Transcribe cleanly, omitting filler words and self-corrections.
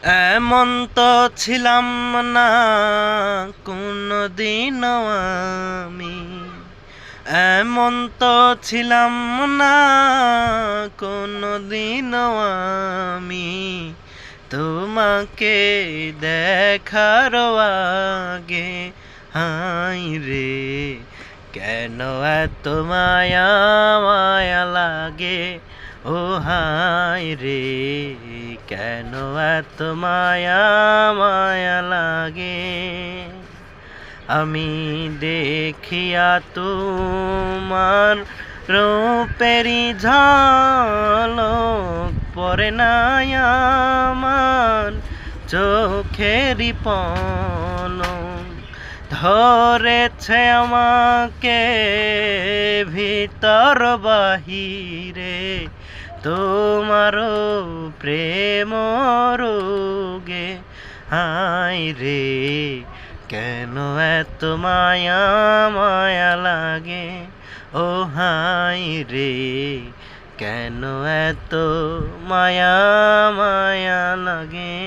এমন তো ছিলাম না কোনদিনও আমি, এমন তো ছিলাম না কোনদিনও আমি, তোমাকে দেখার আগে। হায় রে, কেন এত মায়া মায়া লাগে। ও হায় রে, কেন এত মায়া মায়া লাগে। আমি দেখিয়া তোমার রূপেরই ঝলক পড়ে নাই আমার চোখেরই পলক। ধরেছে আমাকে ভিতর বাহিরে তোমারও প্রেম রোগে। হায় রে, কেন এত মায়া মায়া লাগে। ও হায় রে, কেন এত মায়া মায়া লাগে।